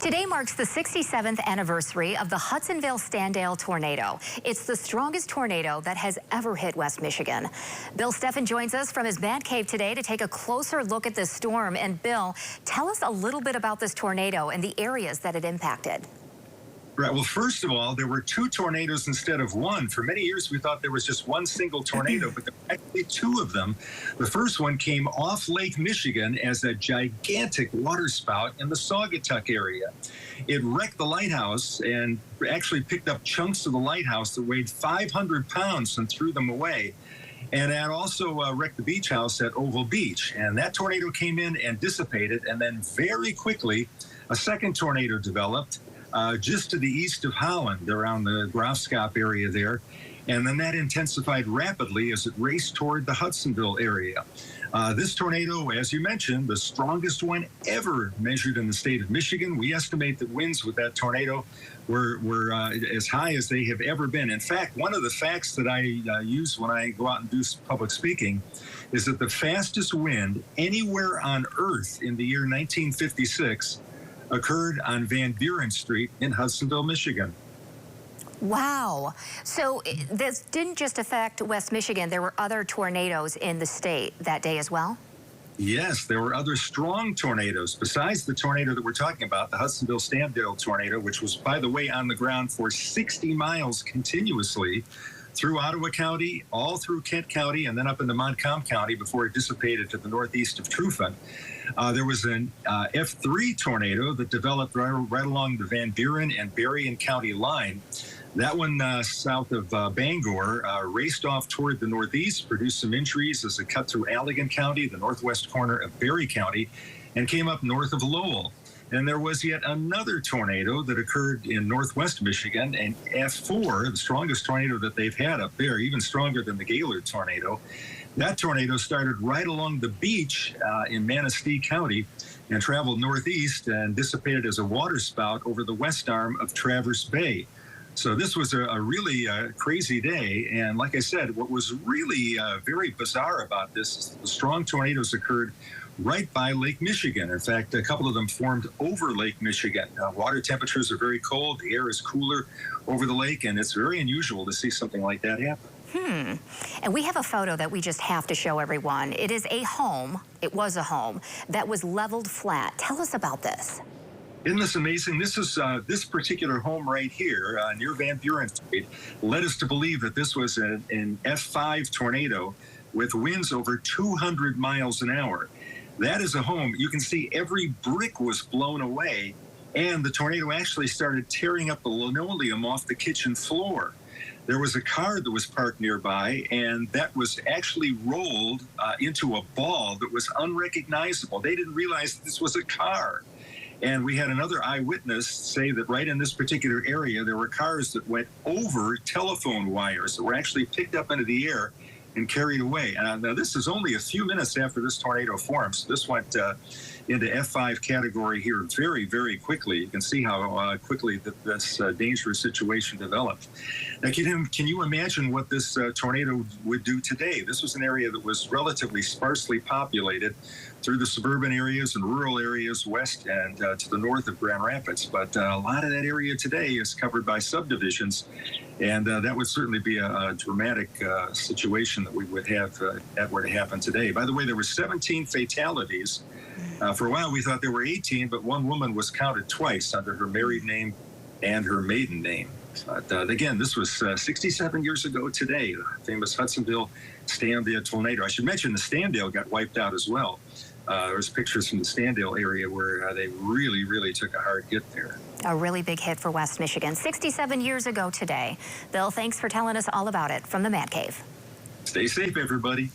Today marks the 67th anniversary of the Hudsonville-Standale tornado. It's the strongest tornado that has ever hit West Michigan. Bill Steffen joins us from his man cave today to take a closer look at this storm. And Bill, tell us a little bit about this tornado and the areas that it impacted. Right. Well, first of all, there were two tornadoes instead of one. For many years, we thought there was just one single tornado, but there were actually two of them. The first one came off Lake Michigan as a gigantic waterspout in the Saugatuck area. It wrecked the lighthouse and actually picked up chunks of the lighthouse that weighed 500 pounds and threw them away. And that also wrecked the beach house at Oval Beach. And that tornado came in and dissipated. And then very quickly, a second tornado developed. Just to the east of Holland, around the Graafschap area there. And then that intensified rapidly as it raced toward the Hudsonville area. This tornado, as you mentioned, the strongest one ever measured in the state of Michigan. We estimate that winds with that tornado were as high as they have ever been. In fact, one of the facts that I use when I go out and do public speaking is that the fastest wind anywhere on Earth in the year 1956 occurred on Van Buren Street in Hudsonville, Michigan. Wow. So this didn't just affect West Michigan. There were other tornadoes in the state that day as well? Yes, there were other strong tornadoes. Besides the tornado that we're talking about, the Hudsonville-Standale tornado, which was, by the way, on the ground for 60 miles continuously through Ottawa County, all through Kent County, and then up into Montcalm County before it dissipated to the northeast of Trufant. There was an F3 tornado that developed right along the Van Buren and Berrien County line. That one south of Bangor raced off toward the northeast, produced some injuries as it cut through Allegan County, the northwest corner of Berry County, and came up north of Lowell. And there was yet another tornado that occurred in northwest Michigan, an F4, the strongest tornado that they've had up there, even stronger than the Gaylord tornado. That tornado started right along the beach in Manistee County and traveled northeast and dissipated as a waterspout over the west arm of Traverse Bay. So this was a really crazy day. And like I said, what was really very bizarre about this is the strong tornadoes occurred right by Lake Michigan. In fact, a couple of them formed over Lake Michigan. Water temperatures are very cold. The air is cooler over the lake, and it's very unusual to see something like that happen. And we have a photo that we just have to show everyone. It is a home, it was a home, that was leveled flat. Tell us about this. Isn't this amazing? This is this particular home right here near Van Buren Street led us to believe that this was an F5 tornado with winds over 200 miles an hour. That is a home. You can see every brick was blown away, and the tornado actually started tearing up the linoleum off the kitchen floor. There was a car that was parked nearby, and that was actually rolled into a ball that was unrecognizable. They didn't realize that this was a car. And we had another eyewitness say that right in this particular area, there were cars that went over telephone wires that were actually picked up into the air and carried away. Now, this is only a few minutes after this tornado formed. So this went into F5 category here very, very quickly. You can see how quickly this dangerous situation developed. Now, can you imagine what this tornado would do today? This was an area that was relatively sparsely populated through the suburban areas and rural areas west and to the north of Grand Rapids. But a lot of that area today is covered by subdivisions, and that would certainly be a dramatic situation that we would have if that were to happen today. By the way, there were 17 fatalities. For a while, we thought there were 18, but one woman was counted twice under her married name and her maiden name. But again, this was 67 years ago today, the famous Hudsonville-Standale tornado. I should mention the Standale got wiped out as well. There's pictures from the Standale area where they really, really took a hard hit there. A really big hit for West Michigan. 67 years ago today. Bill, thanks for telling us all about it from the Man Cave. Stay safe, everybody.